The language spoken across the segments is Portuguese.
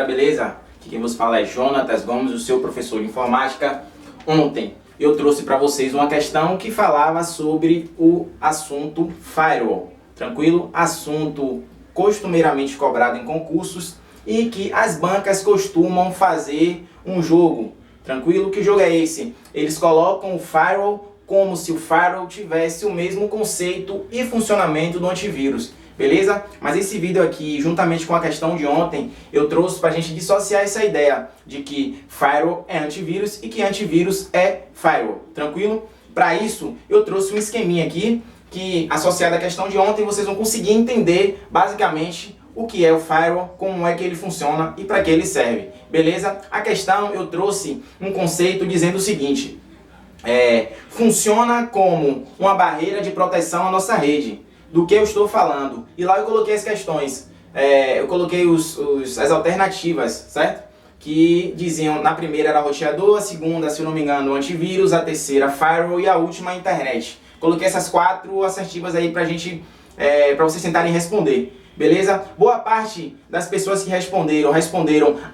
galera, beleza? Aqui quem vos fala é Jonatas Gomes, o seu professor de informática. Ontem eu trouxe para vocês uma questão que falava sobre o assunto firewall, tranquilo? Assunto costumeiramente cobrado em concursos e que as bancas costumam fazer um jogo, tranquilo? Que jogo é esse? Eles colocam o firewall como se o firewall tivesse o mesmo conceito e funcionamento do antivírus. Beleza? Mas esse vídeo aqui, juntamente com a questão de ontem, eu trouxe para a gente dissociar essa ideia de que firewall é antivírus e que antivírus é firewall. Tranquilo? Para isso, eu trouxe um esqueminha aqui que, associado à questão de ontem, vocês vão conseguir entender basicamente o que é o firewall, como é que ele funciona e para que ele serve. Beleza? A questão, eu trouxe um conceito dizendo o seguinte: funciona como uma barreira de proteção à nossa rede. Do que eu estou falando? E lá eu coloquei as questões, eu coloquei as alternativas, certo? Que diziam, na primeira era roteador, a segunda, se eu não me engano, o antivírus, a terceira firewall e a última a internet. Coloquei essas 4 assertivas aí pra gente, pra vocês tentarem responder, beleza? Boa parte das pessoas que responderam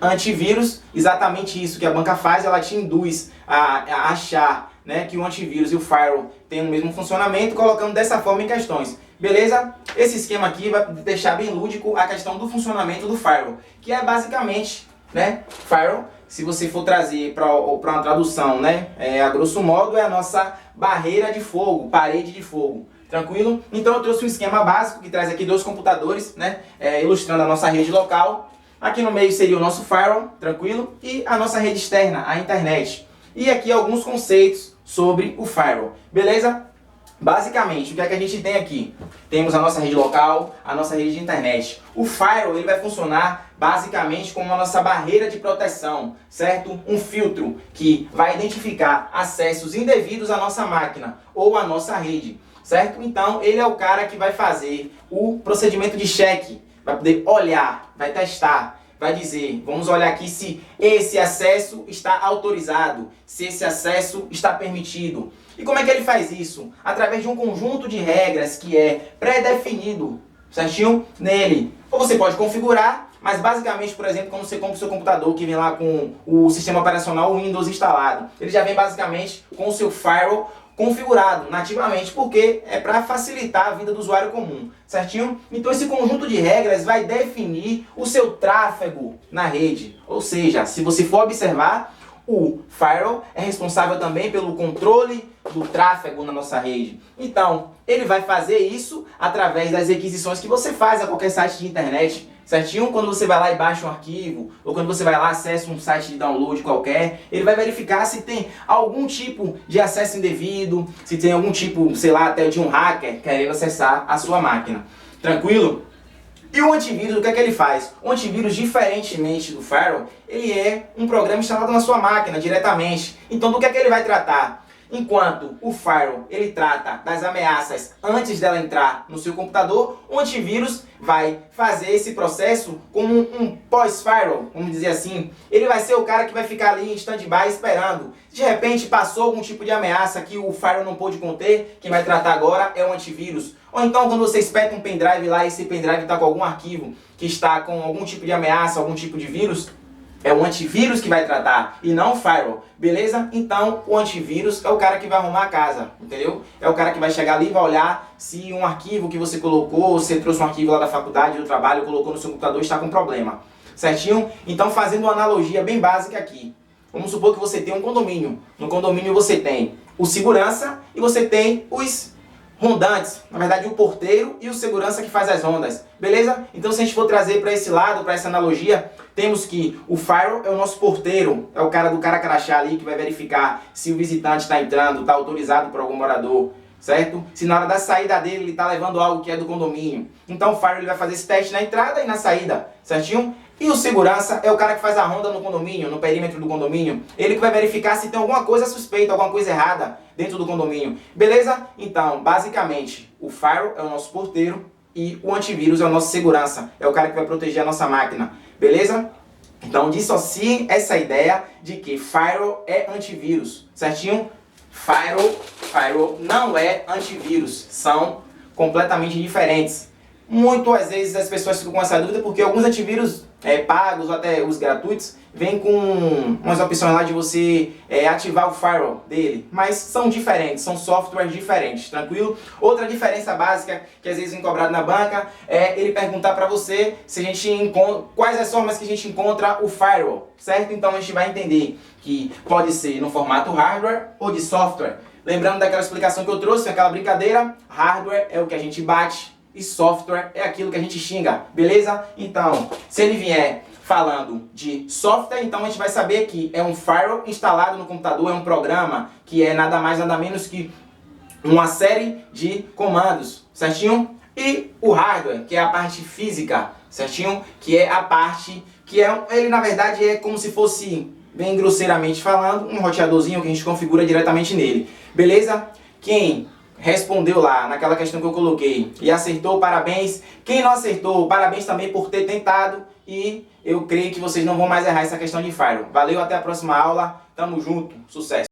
antivírus, exatamente isso que a banca faz, ela te induz a achar, né, que o antivírus e o firewall têm o mesmo funcionamento, colocando dessa forma em questões. Beleza? Esse esquema aqui vai deixar bem lúdico a questão do funcionamento do firewall, que é basicamente, né, firewall, se você for trazer para uma tradução, né, a grosso modo, é a nossa barreira de fogo, parede de fogo. Tranquilo? Então eu trouxe um esquema básico que traz aqui 2 computadores, né, ilustrando a nossa rede local. Aqui no meio seria o nosso firewall, tranquilo? E a nossa rede externa, a internet. E aqui alguns conceitos sobre o firewall, beleza? Basicamente, o que é que a gente tem aqui? Temos a nossa rede local, a nossa rede de internet. O firewall ele vai funcionar basicamente como a nossa barreira de proteção, certo? Um filtro que vai identificar acessos indevidos à nossa máquina ou à nossa rede, certo? Então, ele é o cara que vai fazer o procedimento de check, vai poder olhar, vai testar, vai dizer, vamos olhar aqui se esse acesso está autorizado, se esse acesso está permitido. E como é que ele faz isso? Através de um conjunto de regras que é pré-definido, certinho? Nele. Ou você pode configurar, mas basicamente, por exemplo, quando você compra o seu computador que vem lá com o sistema operacional Windows instalado, ele já vem basicamente com o seu firewall configurado nativamente, porque é para facilitar a vida do usuário comum, certinho? Então esse conjunto de regras vai definir o seu tráfego na rede. Ou seja, se você for observar, o firewall é responsável também pelo controle do tráfego na nossa rede. Então, ele vai fazer isso através das requisições que você faz a qualquer site de internet, certinho? Quando você vai lá e baixa um arquivo, ou quando você vai lá e acessa um site de download qualquer, ele vai verificar se tem algum tipo de acesso indevido, se tem algum tipo, sei lá, até de um hacker querendo acessar a sua máquina. Tranquilo? E o antivírus, o que é que ele faz? O antivírus, diferentemente do firewall, ele é um programa instalado na sua máquina diretamente. Então, do que é que ele vai tratar? Enquanto o firewall, ele trata das ameaças antes dela entrar no seu computador, o antivírus vai fazer esse processo como um pós-firewall, vamos dizer assim. Ele vai ser o cara que vai ficar ali em stand-by esperando. De repente, passou algum tipo de ameaça que o firewall não pôde conter, quem vai tratar agora é o antivírus. Ou então, quando você espeta um pendrive lá e esse pendrive está com algum arquivo que está com algum tipo de ameaça, algum tipo de vírus, é o antivírus que vai tratar e não o firewall, beleza? Então, o antivírus é o cara que vai arrumar a casa, entendeu? É o cara que vai chegar ali e vai olhar se um arquivo que você colocou, você trouxe um arquivo lá da faculdade, do trabalho, colocou no seu computador, está com problema, certinho? Então, fazendo uma analogia bem básica aqui. Vamos supor que você tem um condomínio. No condomínio você tem o segurança e você tem os rondantes, na verdade o porteiro e o segurança que faz as rondas, beleza? Então se a gente for trazer para esse lado, para essa analogia, temos que o firewall é o nosso porteiro, é o cara do cara crachá ali que vai verificar se o visitante está entrando, está autorizado por algum morador, certo? Se na hora da saída dele ele está levando algo que é do condomínio. Então o firewall ele vai fazer esse teste na entrada e na saída, certinho? E o segurança é o cara que faz a ronda no condomínio, no perímetro do condomínio. Ele que vai verificar se tem alguma coisa suspeita, alguma coisa errada dentro do condomínio. Beleza? Então, basicamente, o firewall é o nosso porteiro e o antivírus é o nosso segurança. É o cara que vai proteger a nossa máquina. Beleza? Então, dissocie essa ideia de que firewall é antivírus. Certinho? Firewall não é antivírus. São completamente diferentes. Muitas vezes as pessoas ficam com essa dúvida porque alguns antivírus pagos ou até os gratuitos, vem com umas opções lá de você ativar o firewall dele, mas são diferentes, são softwares diferentes, tranquilo? Outra diferença básica que às vezes vem cobrado na banca é ele perguntar para você se a gente encontra, quais as formas que a gente encontra o firewall, certo? Então a gente vai entender que pode ser no formato hardware ou de software. Lembrando daquela explicação que eu trouxe, aquela brincadeira, hardware é o que a gente bate e software é aquilo que a gente xinga, beleza? Então, se ele vier falando de software, então a gente vai saber que é um firewall instalado no computador, é um programa que é nada mais nada menos que uma série de comandos, certinho? E o hardware, que é a parte física, certinho? Que é a parte que ele na verdade é como se fosse, bem grosseiramente falando, um roteadorzinho que a gente configura diretamente nele, beleza? Quem respondeu lá naquela questão que eu coloquei e acertou, parabéns. Quem não acertou, parabéns também por ter tentado, e eu creio que vocês não vão mais errar essa questão de firewall. Valeu, até a próxima aula, tamo junto, sucesso!